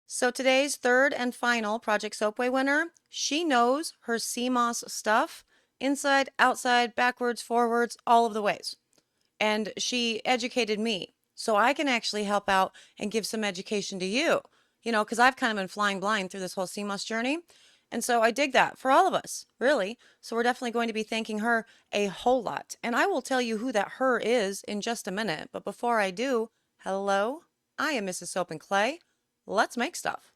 So today's third and final Project Soapway winner, she knows her sea moss stuff inside, outside, backwards, forwards, all of the ways. And she educated me so I can actually help out and give some education to you, because I've kind of been flying blind through this whole sea moss journey. And so I dig that for all of us, really. So we're definitely going to be thanking her a whole lot. And I will tell you who that her is in just a minute. But before I do, hello, I am Mrs. Soap and Clay. Let's make stuff.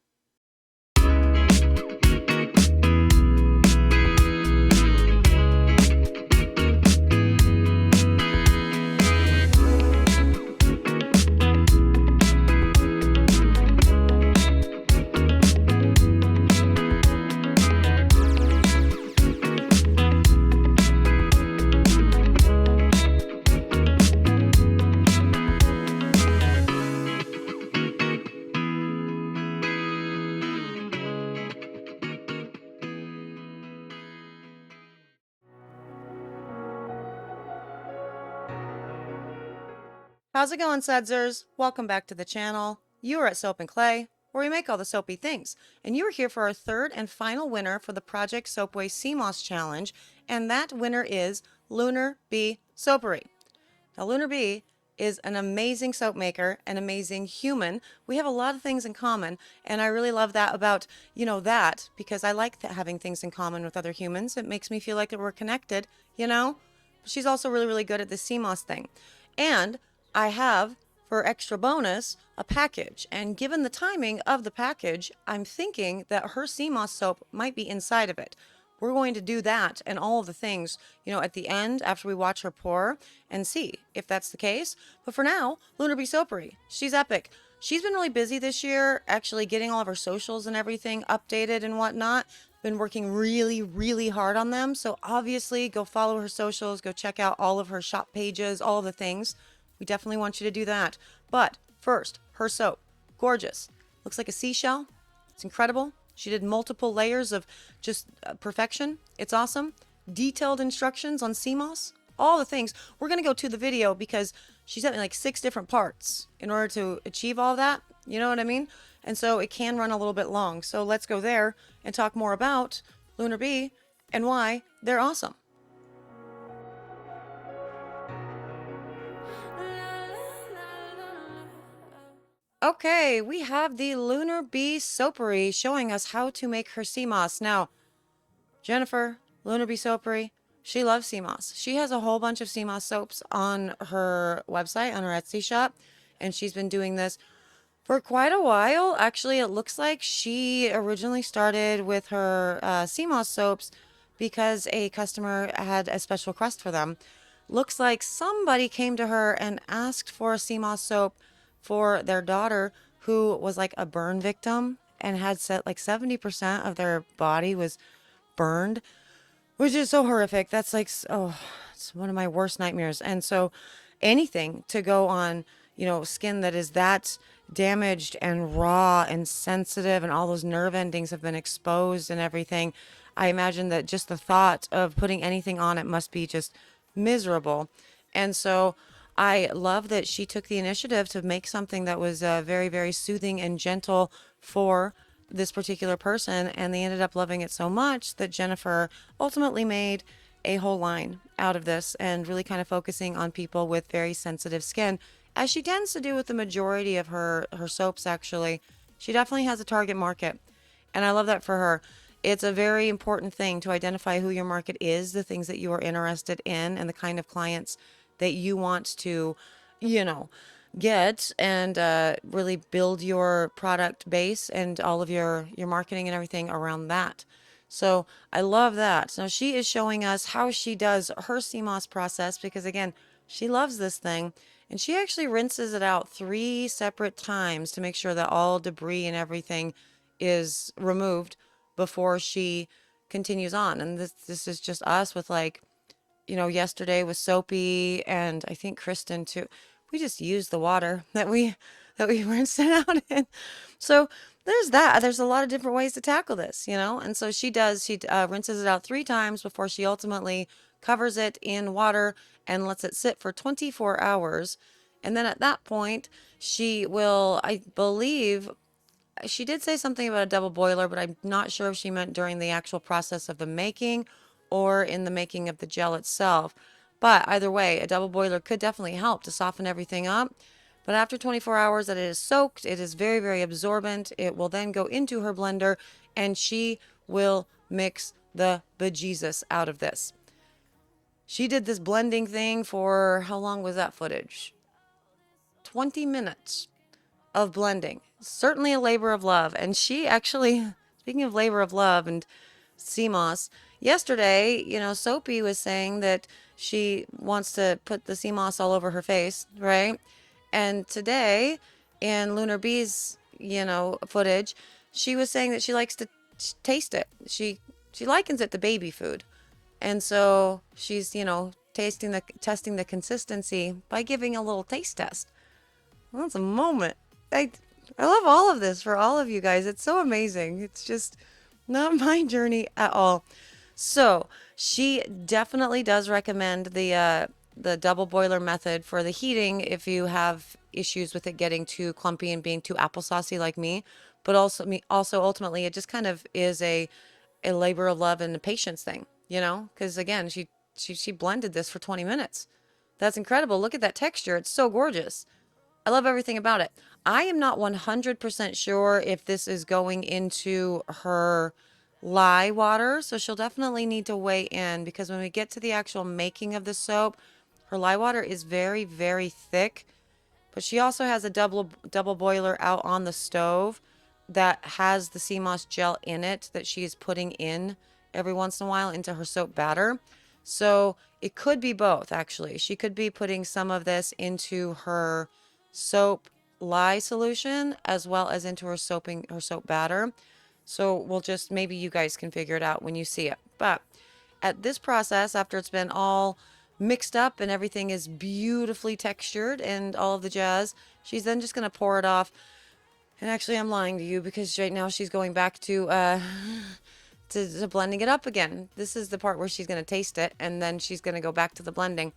How's it going, Sudzers? Welcome back to the channel. You are at Soap and Clay, where we make all the soapy things. And you are here for our third and final winner for the Project Soapway Sea Moss Challenge, and that winner is Lunar Bee Soapery. Now, Lunar Bee is an amazing soap maker, an amazing human. We have a lot of things in common, and I really love that about, that, because I like having things in common with other humans. It makes me feel like that we're connected, you know? She's also really, really good at the sea moss thing. And I have, for extra bonus, a package. And given the timing of the package, I'm thinking that her sea moss soap might be inside of it. We're going to do that and all of the things, at the end after we watch her pour and see if that's the case. But for now, Lunar Bee Soapery, she's epic. She's been really busy this year, actually getting all of her socials and everything updated and whatnot. Been working really, really hard on them. So obviously, go follow her socials, go check out all of her shop pages, all of the things. We definitely want you to do that. But first, her soap. Gorgeous. Looks like a seashell. It's incredible. She did multiple layers of just perfection. It's awesome. Detailed instructions on sea moss. All the things. We're going to go to the video because she sent me like 6 different parts in order to achieve all that. You know what I mean? And so it can run a little bit long. So let's go there and talk more about Lunar Bee and why they're awesome. Okay, we have the Lunar Bee Soapery showing us how to make her sea moss. Now, Jennifer, Lunar Bee Soapery, she loves sea moss. She has a whole bunch of sea moss soaps on her website, on her Etsy shop, and she's been doing this for quite a while. Actually, it looks like she originally started with her sea moss soaps because a customer had a special request for them. Looks like somebody came to her and asked for a sea moss soap for their daughter who was like a burn victim and had said like 70% of their body was burned, which is so horrific. That's like, oh, it's one of my worst nightmares. And so anything to go on, skin that is that damaged and raw and sensitive and all those nerve endings have been exposed and everything. I imagine that just the thought of putting anything on it must be just miserable. And so I love that she took the initiative to make something that was very, very soothing and gentle for this particular person. And they ended up loving it so much that Jennifer ultimately made a whole line out of this and really kind of focusing on people with very sensitive skin, as she tends to do with the majority of her soaps, actually. She definitely has a target market. And I love that for her. It's a very important thing to identify who your market is, the things that you are interested in, and the kind of clients that you want to, get and really build your product base and all of your marketing and everything around that. So I love that. So she is showing us how she does her sea moss process because, again, she loves this thing. And she actually rinses it out 3 separate times to make sure that all debris and everything is removed before she continues on. And this is just us with like, yesterday was Soapy and I think Kristen too. We just used the water that we rinsed it out in. So there's that. There's a lot of different ways to tackle this, And so she rinses it out 3 times before she ultimately covers it in water and lets it sit for 24 hours. And then at that point, she will, I believe, She did say something about a double boiler, but I'm not sure if she meant during the actual process of the making or in the making of the gel itself. But either way, a double boiler could definitely help to soften everything up. But after 24 hours that it is soaked, it is very, very absorbent. It will then go into her blender and she will mix the bejesus out of this. She did this blending thing for how long was that footage? 20 minutes of blending. Certainly a labor of love. And she actually, speaking of labor of love and sea moss, yesterday, Soapy was saying that she wants to put the sea moss all over her face, right? And today, in Lunar Bee's, footage, she was saying that she likes to taste it. She likens it to baby food. And so she's, testing the consistency by giving a little taste test. Well, that's a moment. I love all of this for all of you guys. It's so amazing. It's just not my journey at all. So she definitely does recommend the double boiler method for the heating if you have issues with it getting too clumpy and being too applesaucey like me. But also ultimately, it just kind of is a labor of love and a patience thing, because again, she blended this for 20 minutes. That's incredible. Look at that texture. It's so gorgeous. I love everything about it. I am not 100% sure if this is going into her lye water, so she'll definitely need to weigh in because when we get to the actual making of the soap, her lye water is very, very thick. But she also has a double boiler out on the stove that has the sea moss gel in it that she is putting in every once in a while into her soap batter. So it could be both, actually. She could be putting some of this into her soap lye solution as well as into her soap batter. So we'll just, maybe you guys can figure it out when you see it. But at this process, after it's been all mixed up and everything is beautifully textured and all of the jazz, she's then just going to pour it off. And actually, I'm lying to you because right now she's going back to blending it up again. This is the part where she's going to taste it and then she's going to go back to the blending.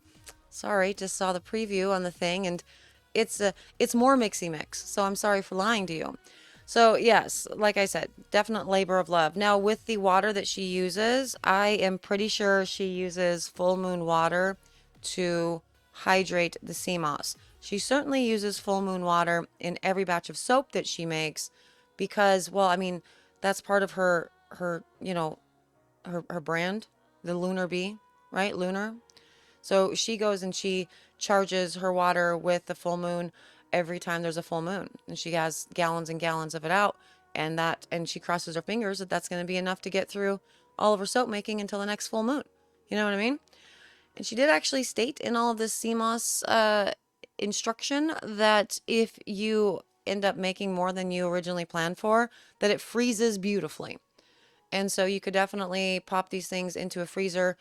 Sorry, just saw the preview on the thing and it's more mixy mix. So I'm sorry for lying to you. So yes, like I said, definite labor of love. Now with the water that she uses, I am pretty sure she uses full moon water to hydrate the sea moss. She certainly uses full moon water in every batch of soap that she makes because, well, I mean, that's part of her brand, the Lunar Bee, right? Lunar. So she goes and she charges her water with the full moon every time there's a full moon. And she has gallons and gallons of it out. And she crosses her fingers that that's going to be enough to get through all of her soap making until the next full moon. You know what I mean? And she did actually state in all of this CMOS instruction that if you end up making more than you originally planned for, that it freezes beautifully. And so you could definitely pop these things into a freezer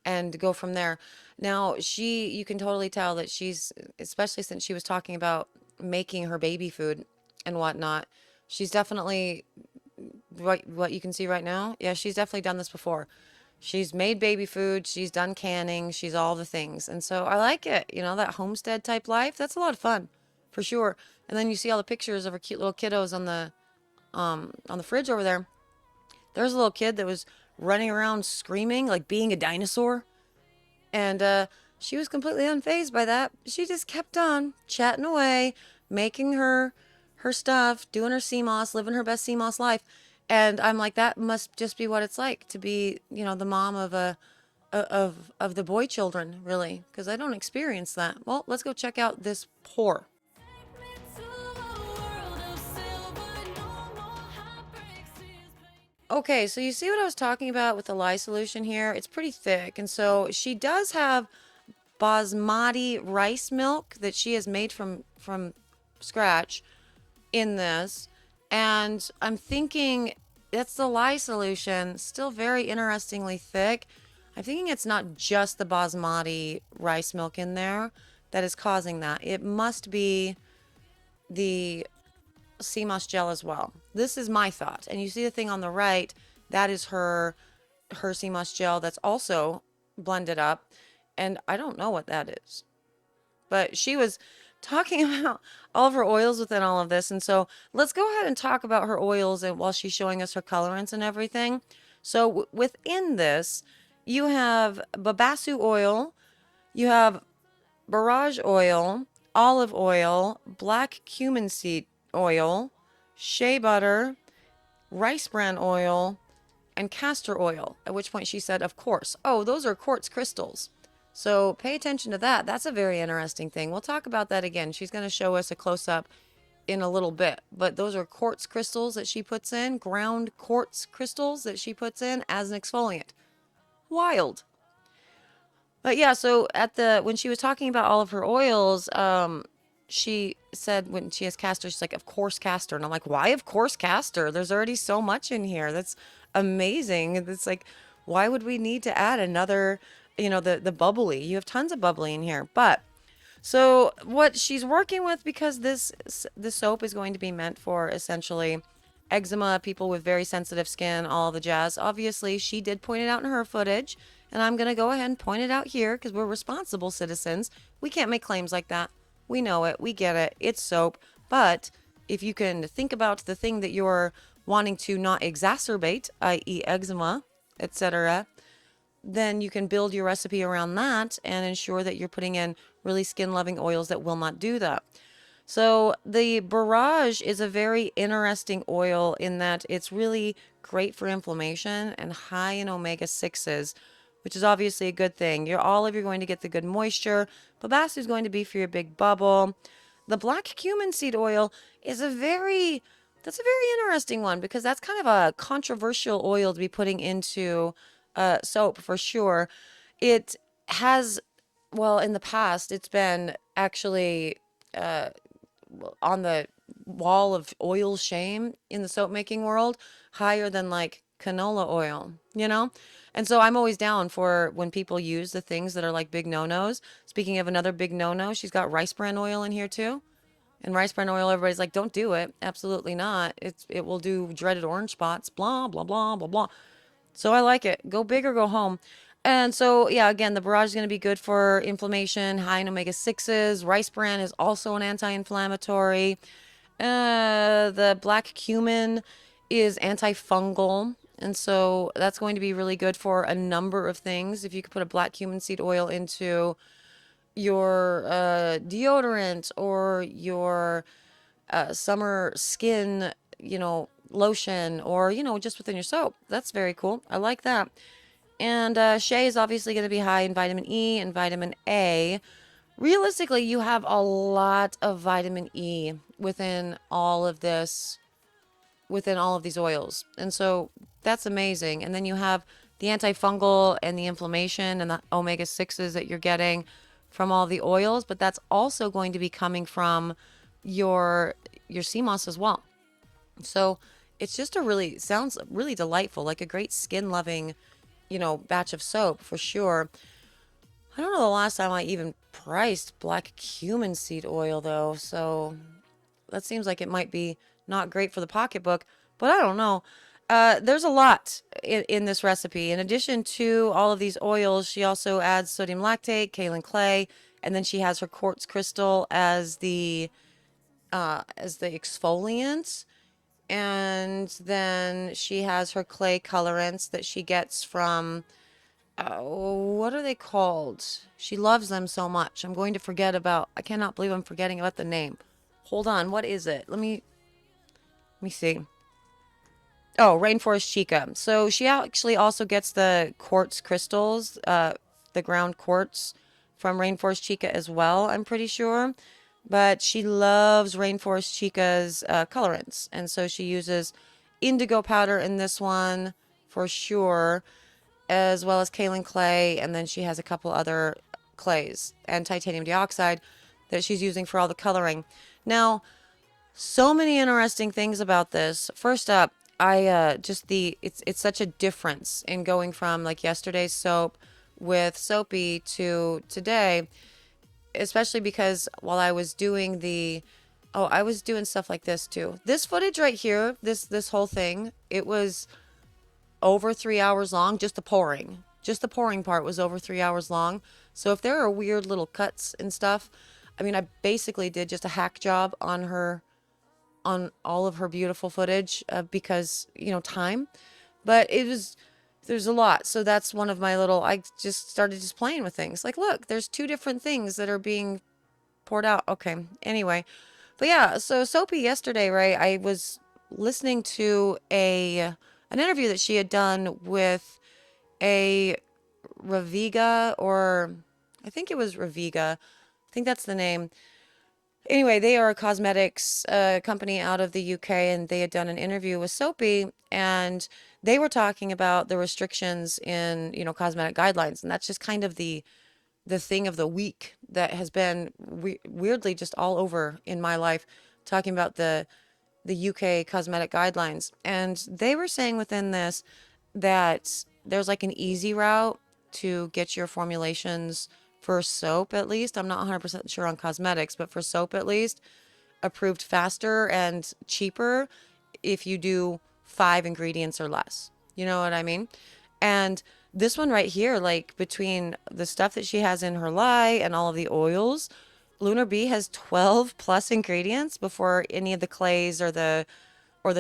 and go from there. Now, you can totally tell that she's, especially since she was talking about making her baby food and whatnot, she's definitely, what you can see right now, yeah, she's definitely done this before. She's made baby food, she's done canning, she's all the things. And so I like it, that homestead type life. That's a lot of fun, for sure. And then you see all the pictures of her cute little kiddos on the fridge over there. There's a little kid that was running around screaming, like being a dinosaur. And she was completely unfazed by that. She just kept on chatting away, making her stuff, doing her CMOS, living her best CMOS life. And I'm like, that must just be what it's like to be, the mom of of the boy children, really, because I don't experience that. Well, let's go check out this pour. Okay, so you see what I was talking about with the lye solution here? It's pretty thick, and so she does have basmati rice milk that she has made from scratch in this, and I'm thinking that's the lye solution, still very interestingly thick. I'm thinking it's not just the basmati rice milk in there that is causing that. It must be the sea moss gel as well. This is my thought. And you see the thing on the right, that is her sea moss gel that's also blended up. And I don't know what that is. But she was talking about all of her oils within all of this. And so let's go ahead and talk about her oils and while she's showing us her colorants and everything. So within this, you have babasu oil, you have barrage oil, olive oil, black cumin seed oil, shea butter, rice bran oil, and castor oil. At which point she said, of course. Oh, those are quartz crystals. So pay attention to that. That's a very interesting thing. We'll talk about that again. She's going to show us a close up in a little bit. But those are quartz crystals that she puts in, ground quartz crystals that she puts in as an exfoliant. Wild. But yeah, so at the when she was talking about all of her oils, she said when she has castor, she's like, of course castor. And I'm like, why of course castor? There's already so much in here. That's amazing. It's like, why would we need to add another, the bubbly? You have tons of bubbly in here. But so what she's working with, because this soap is going to be meant for essentially eczema, people with very sensitive skin, all the jazz. Obviously, she did point it out in her footage, and I'm going to go ahead and point it out here because we're responsible citizens. We can't make claims like that. We know it. We get it. It's soap. But if you can think about the thing that you're wanting to not exacerbate, i.e. eczema, etc., then you can build your recipe around that and ensure that you're putting in really skin loving oils that will not do that. So the Barrage is a very interesting oil in that it's really great for inflammation and high in omega-6s, which is obviously a good thing. You're going to get the good moisture. Babassu is going to be for your big bubble. The black cumin seed oil is that's a very interesting one because that's kind of a controversial oil to be putting into soap for sure. It has, well, in the past, it's been actually on the wall of oil shame in the soap making world, higher than like canola oil. And so I'm always down for when people use the things that are like big no-nos. Speaking of another big no-no, she's got rice bran oil in here too. And rice bran oil, everybody's like, don't do it. Absolutely not. It will do dreaded orange spots, blah, blah, blah, blah, blah. So I like it. Go big or go home. And so, yeah, again, the Barrage is going to be good for inflammation, high in omega-6s. Rice bran is also an anti-inflammatory. The black cumin is antifungal. And so that's going to be really good for a number of things. If you could put a black cumin seed oil into your deodorant or your summer skin, lotion, or, just within your soap. That's very cool. I like that. And shea is obviously going to be high in vitamin E and vitamin A. Realistically, you have a lot of vitamin E within all of this, within all of these oils. And so that's amazing. And then you have the antifungal and the inflammation and the omega-6s that you're getting from all the oils, but that's also going to be coming from your sea moss as well. So it's just sounds really delightful, like a great skin loving, batch of soap for sure. I don't know the last time I even priced black cumin seed oil though, so that seems like it might be not great for the pocketbook, but I don't know. There's a lot in this recipe. In addition to all of these oils, she also adds sodium lactate, kaolin clay, and then she has her quartz crystal as the exfoliant. And then she has her clay colorants that she gets from, what are they called? She loves them so much. I cannot believe I'm forgetting about the name. Hold on, what is it? Let me see. Oh, Rainforest Chica. So she actually also gets the quartz crystals, the ground quartz from Rainforest Chica as well, I'm pretty sure. But she loves Rainforest Chica's colorants. And so she uses indigo powder in this one for sure, as well as kaolin clay. And then she has a couple other clays and titanium dioxide that she's using for all the coloring. Now, so many interesting things about this. First up, it's such a difference in going from like yesterday's soap with Soapy to today, especially because while I was doing I was doing stuff like this too. This footage right here, this whole thing, it was over 3 hours long. Just the pouring part was over 3 hours long. So if there are weird little cuts and stuff, I mean, I basically did just a hack job on her, on all of her beautiful footage, because, time. But there's a lot. So that's one of my little, I just started just playing with things. Like, look, there's two different things that are being poured out. Okay. Anyway, but yeah, so Soapy yesterday, right? I was listening to an interview that she had done with a Raviga, or I think it was Raviga. I think that's the name. Anyway, they are a cosmetics company out of the UK, and they had done an interview with Soapy, and they were talking about the restrictions in, cosmetic guidelines, and that's just kind of the thing of the week that has been weirdly just all over in my life, talking about the UK cosmetic guidelines. And they were saying within this that there's like an easy route to get your formulations for soap, at least. I'm not 100% sure on cosmetics, but for soap at least, approved faster and cheaper if you do 5 ingredients or less. You know what I mean? And this one right here, like between the stuff that she has in her lye and all of the oils, Lunar Bee has 12 plus ingredients before any of the clays or the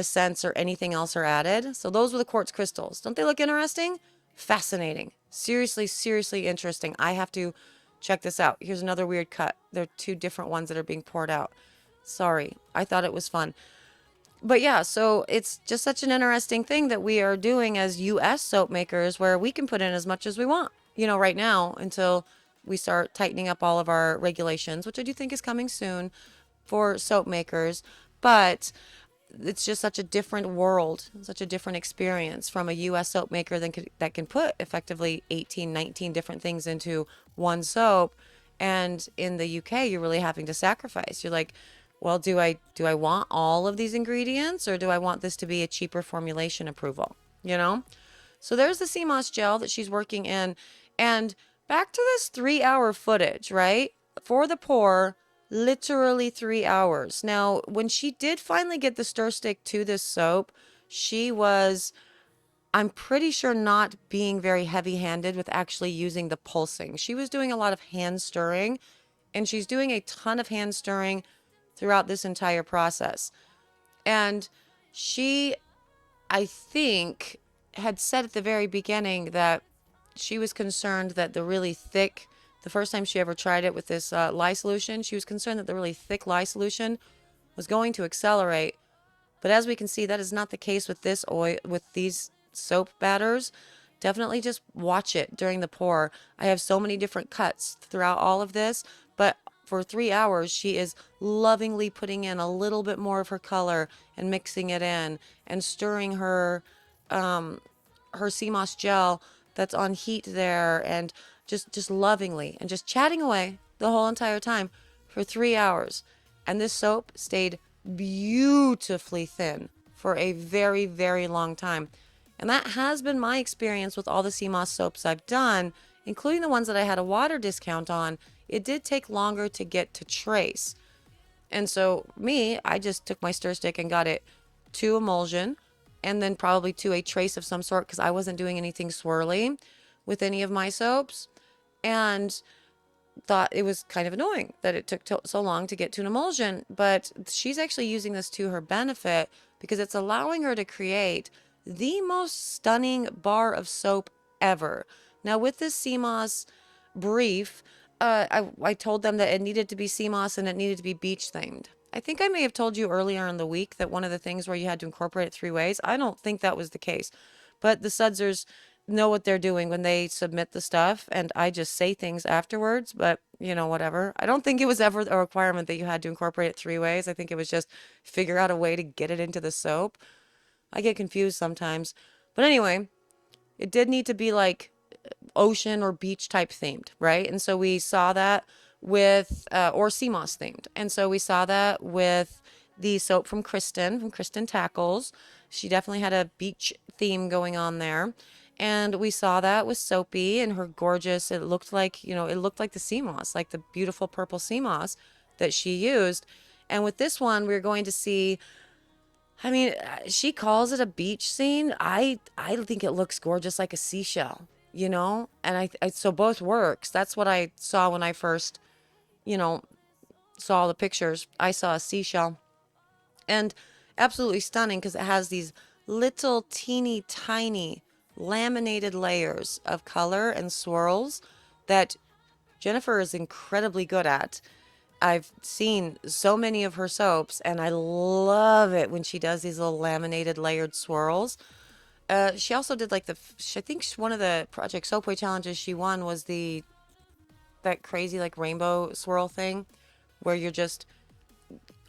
scents or anything else are added. So those were the quartz crystals. Don't they look interesting? Fascinating. Seriously, seriously interesting. I have to check this out. Here's another weird cut. There are two different ones that are being poured out. Sorry. I thought it was fun. But yeah, so it's just such an interesting thing that we are doing as US soap makers, where we can put in as much as we want, right now, until we start tightening up all of our regulations, which I do think is coming soon for soap makers. But it's just such a different world, such a different experience from a US soap maker that can put effectively 18, 19 different things into one soap. And in the UK, you're really having to sacrifice. You're like, well, do I want all of these ingredients, or do I want this to be a cheaper formulation approval? You know? So there's the sea moss gel that she's working in. And back to this 3 hour footage, right? For the pour, literally 3 hours. Now, when she did finally get the stir stick to this soap, she was, I'm pretty sure, not being very heavy handed with actually using the pulsing. She was doing a lot of hand stirring, and she's doing a ton of hand stirring throughout this entire process. And she, I think, had said at the very beginning that she was concerned that the first time she ever tried it with this lye solution, she was concerned that the really thick lye solution was going to accelerate. But as we can see, that is not the case with this oil, with these soap batters. Definitely just watch it during the pour. I have so many different cuts throughout all of this, but for 3 hours, she is lovingly putting in a little bit more of her color and mixing it in and stirring her sea moss gel that's on heat there, and just lovingly and just chatting away the whole entire time for 3 hours. And this soap stayed beautifully thin for a very, very long time. And that has been my experience with all the sea moss soaps I've done, including the ones that I had a water discount on. It did take longer to get to trace. And so I just took my stir stick and got it to emulsion, and then probably to a trace of some sort, because I wasn't doing anything swirly with any of my soaps, and thought it was kind of annoying that it took so long to get to an emulsion. But she's actually using this to her benefit, because it's allowing her to create the most stunning bar of soap ever. Now, with this sea moss brief, I told them that it needed to be sea moss and it needed to be beach themed. I think I may have told you earlier in the week that one of the things where you had to incorporate it 3 ways. I don't think that was the case, but the sudsers know what they're doing when they submit the stuff, and I just say things afterwards. But whatever. I don't think it was ever a requirement that you had to incorporate it 3 ways. I think it was just figure out a way to get it into the soap. I get confused sometimes, but anyway, it did need to be like ocean or beach type themed, right? And so we saw that with, or sea moss themed. And so we saw that with the soap from Kristen Tackles. She definitely had a beach theme going on there. And we saw that with Soapy and her gorgeous, it looked like the sea moss, like the beautiful purple sea moss that she used. And with this one, we're going to see, I mean, she calls it a beach scene. I think it looks gorgeous, like a seashell, And so both works. That's what I saw when I first, you know, saw the pictures, I saw a seashell. And absolutely stunning because it has these little teeny tiny laminated layers of color and swirls that Jennifer is incredibly good at. I've seen so many of her soaps, and I love it when she does these little laminated layered swirls. She also did like I think one of the Project Soapway challenges she won was that crazy like rainbow swirl thing where you're just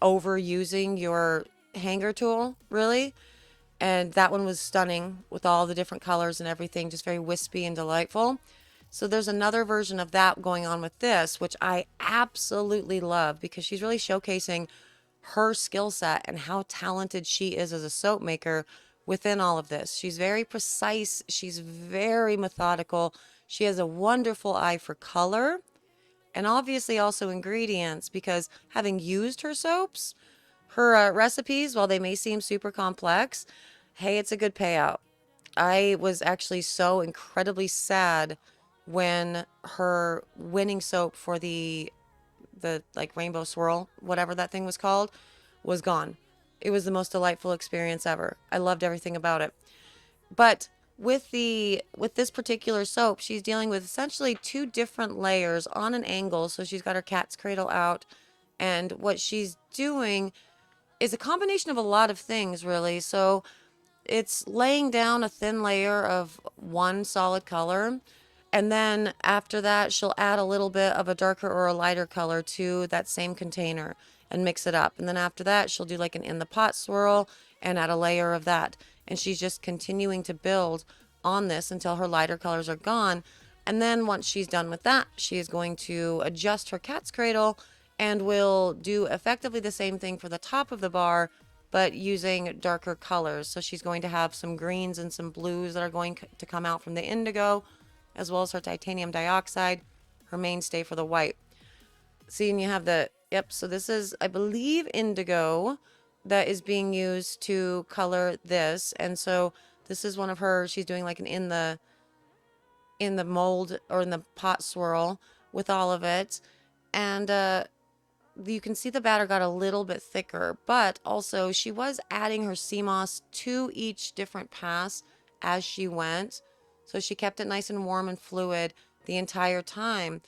overusing your hanger tool, really. And that one was stunning with all the different colors and everything, just very wispy and delightful. So there's another version of that going on with this, which I absolutely love because she's really showcasing her skill set and how talented she is as a soap maker within all of this. She's very precise, she's very methodical, she has a wonderful eye for color and obviously also ingredients because having used her soaps, her recipes, while they may seem super complex, hey, it's a good payout. I was actually so incredibly sad when her winning soap for the like rainbow swirl, whatever that thing was called, was gone. It was the most delightful experience ever. I loved everything about it. But with this particular soap, she's dealing with essentially two different layers on an angle. So she's got her cat's cradle out, and what she's doing is a combination of a lot of things, really. So it's laying down a thin layer of one solid color. And then after that, she'll add a little bit of a darker or a lighter color to that same container and mix it up. And then after that, she'll do like an in the pot swirl and add a layer of that. And she's just continuing to build on this until her lighter colors are gone. And then once she's done with that, she is going to adjust her cat's cradle and will do effectively the same thing for the top of the bar, but using darker colors. So she's going to have some greens and some blues that are going to come out from the indigo, as well as her titanium dioxide, her mainstay for the white. See, and you have yep, so this is, I believe, indigo that is being used to color this. And so this is one of her, she's doing like an in the mold or in the pot swirl with all of it. And you can see the batter got a little bit thicker, but also she was adding her sea moss to each different pass as she went. So she kept it nice and warm and fluid the entire time.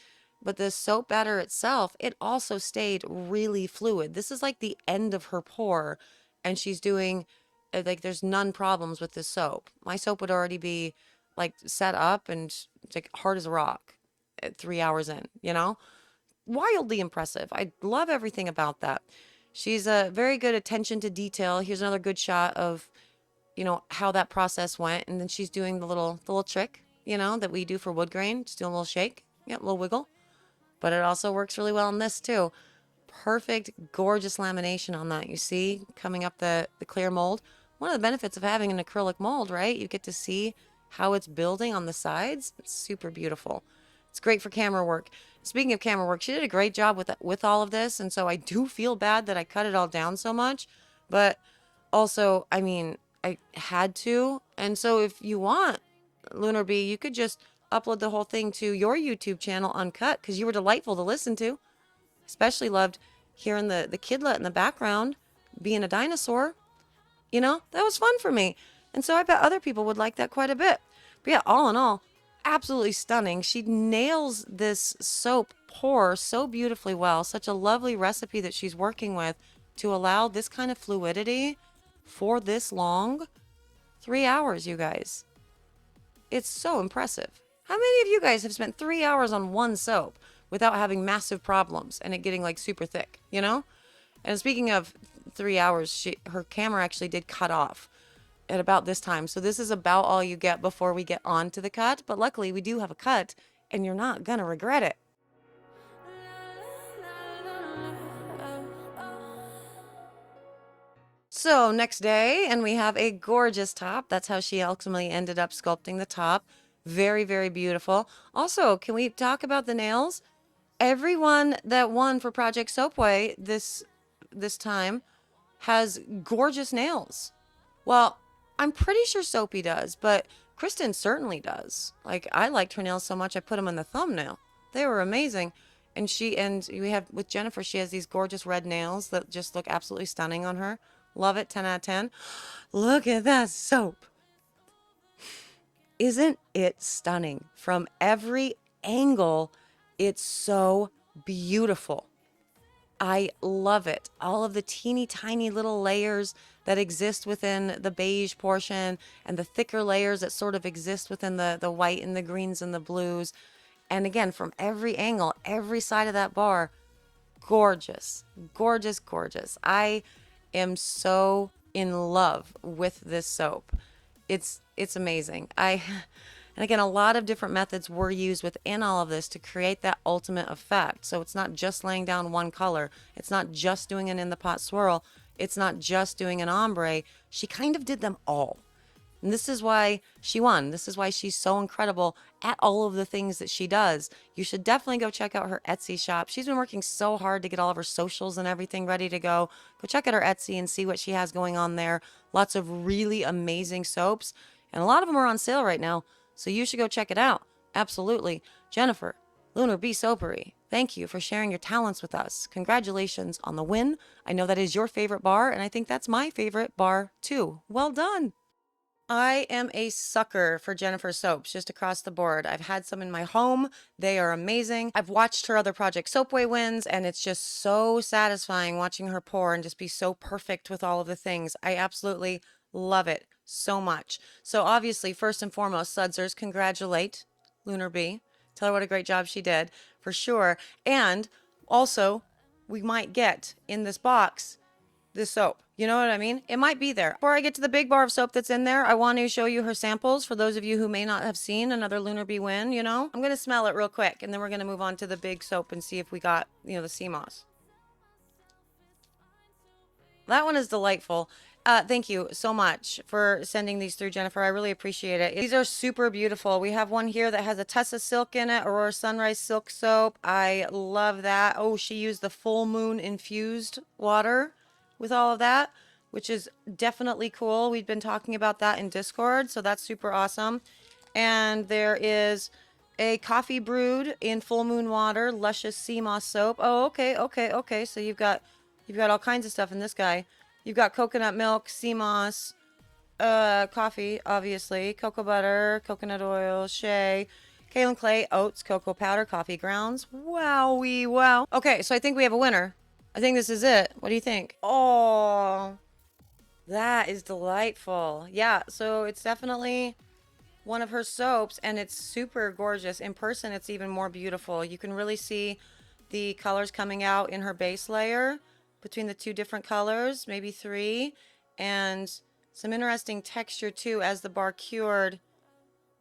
But the soap batter itself, it also stayed really fluid. This is like the end of her pour, and she's doing, like, there's none problems with this soap. My soap would already be like set up and like hard as a rock at 3 hours in, you know? Wildly impressive. I love everything about that. She's a very good attention to detail. Here's another good shot of, how that process went. And then she's doing the little trick, that we do for wood grain. Just doing a little shake. Yeah, a little wiggle. But it also works really well in this too. Perfect, gorgeous lamination on that. You see coming up the clear mold. One of the benefits of having an acrylic mold, right? You get to see how it's building on the sides. It's super beautiful. It's great for camera work. Speaking of camera work, she did a great job with all of this. And so I do feel bad that I cut it all down so much. But also, I mean, I had to. And so if you want, Lunar Bee, you could just upload the whole thing to your YouTube channel uncut because you were delightful to listen to. Especially loved hearing the kidlet in the background being a dinosaur. That was fun for me. And so I bet other people would like that quite a bit. But yeah, all in all, absolutely stunning. She nails this soap pour so beautifully well. Such a lovely recipe that she's working with to allow this kind of fluidity for this long. 3 hours, you guys. It's so impressive. How many of you guys have spent 3 hours on one soap without having massive problems and it getting like super thick, And speaking of 3 hours, her camera actually did cut off at about this time. So this is about all you get before we get on to the cut. But luckily we do have a cut and you're not going to regret it. So next day, and we have a gorgeous top. That's how she ultimately ended up sculpting the top. Very, very beautiful. Also, can we talk about the nails? Everyone that won for Project Soapway this time has gorgeous nails. Well, I'm pretty sure Soapy does, but Kristen certainly does. Like, I liked her nails so much I put them in the thumbnail. They were amazing. And we have with Jennifer, she has these gorgeous red nails that just look absolutely stunning on her. Love it, 10 out of 10. Look at that soap. Isn't it stunning? From every angle, it's so beautiful. I love it. All of the teeny tiny little layers that exist within the beige portion and the thicker layers that sort of exist within the white and the greens and the blues. And again, from every angle, every side of that bar, gorgeous, gorgeous, gorgeous. I am so in love with this soap. It's amazing. And again, a lot of different methods were used within all of this to create that ultimate effect. So it's not just laying down one color. It's not just doing an in the pot swirl. It's not just doing an ombre. She kind of did them all. And this is why she won. This is why she's so incredible at all of the things that she does. You should definitely go check out her Etsy shop. She's been working so hard to get all of her socials and everything ready to go. Go check out her Etsy and see what she has going on there. Lots of really amazing soaps. And a lot of them are on sale right now. So you should go check it out. Absolutely. Jennifer, Lunar Bee Soapery, thank you for sharing your talents with us. Congratulations on the win. I know that is your favorite bar, and I think that's my favorite bar too. Well done. I am a sucker for Jennifer soaps just across the board. I've had some in my home. They are amazing. I've watched her other Project Soapway wins, and it's just so satisfying watching her pour and just be so perfect with all of the things. I absolutely love it so much. So obviously, first and foremost, Sudsers, congratulate Lunar Bee. Tell her what a great job she did, for sure. And also, we might get in this box this soap. You know what I mean? It might be there. Before I get to the big bar of soap that's in there, I want to show you her samples for those of you who may not have seen another Lunar Bee win, you know? I'm going to smell it real quick, and then we're going to move on to the big soap and see if we got, the sea moss. That one is delightful. Thank you so much for sending these through, Jennifer. I really appreciate it. These are super beautiful. We have one here that has a Tessa silk in it, Aurora Sunrise silk soap. I love that. Oh, she used the full moon infused water with all of that, which is definitely cool. We've been talking about that in Discord, so that's super awesome. And there is a coffee brewed in full moon water, luscious sea moss soap. Oh, okay. So you've got all kinds of stuff in this guy. You've got coconut milk, sea moss, coffee, obviously, cocoa butter, coconut oil, shea, kaolin clay, oats, cocoa powder, coffee grounds. Wowie, wow. Okay, so I think we have a winner. I think this is it. What do you think? Oh, that is delightful. Yeah, so it's definitely one of her soaps, and it's super gorgeous. In person, it's even more beautiful. You can really see the colors coming out in her base layer between the two different colors, maybe three, and some interesting texture too as the bar cured.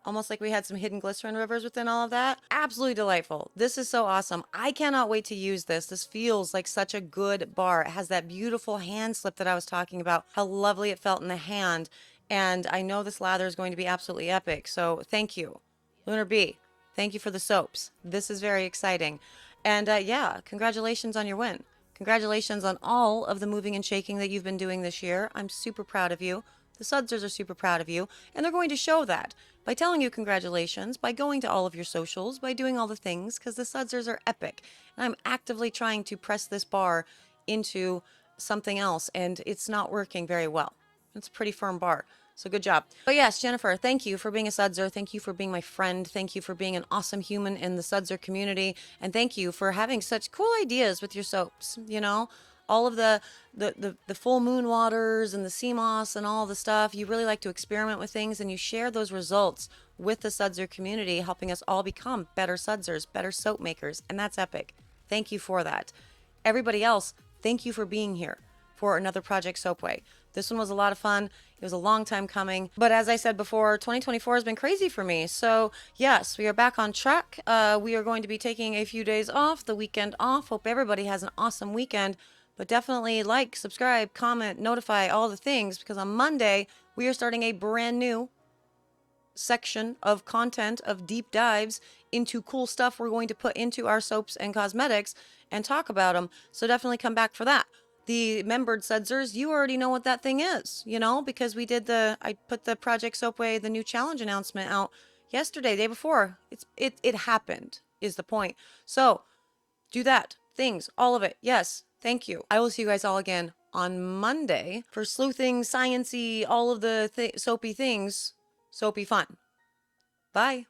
Almost like we had some hidden glycerin rivers within all of that. Absolutely delightful. This is so awesome. I cannot wait to use this. This feels like such a good bar. It has that beautiful hand slip that I was talking about, how lovely it felt in the hand. And I know this lather is going to be absolutely epic. So thank you, Lunar Bee. Thank you for the soaps. This is very exciting. And yeah, congratulations on your win. Congratulations on all of the moving and shaking that you've been doing this year. I'm super proud of you. The Sudsers are super proud of you, and they're going to show that by telling you congratulations, by going to all of your socials, by doing all the things, because the Sudsers are epic. And I'm actively trying to press this bar into something else, and it's not working very well. It's a pretty firm bar. So good job. But yes, Jennifer, thank you for being a Sudser. Thank you for being my friend. Thank you for being an awesome human in the Sudser community. And thank you for having such cool ideas with your soaps, all of the full moon waters and the sea moss and all the stuff. You really like to experiment with things, and you share those results with the Sudser community, helping us all become better Sudsers, better soap makers. And that's epic. Thank you for that. Everybody else, thank you for being here for another Project Soapway. This one was a lot of fun. It was a long time coming. But as I said before, 2024 has been crazy for me. So yes, we are back on track. We are going to be taking a few days off, the weekend off. Hope everybody has an awesome weekend. But definitely like, subscribe, comment, notify, all the things, because on Monday, we are starting a brand new section of content of deep dives into cool stuff we're going to put into our soaps and cosmetics and talk about them. So definitely come back for that. The membered Sudsers, you already know what that thing is, because I put the Project Soapway, the new challenge announcement out yesterday, day before. It happened, is the point. So do that. Things, all of it. Yes. Thank you. I will see you guys all again on Monday for sleuthing, science-y, all of the soapy things. Soapy fun. Bye.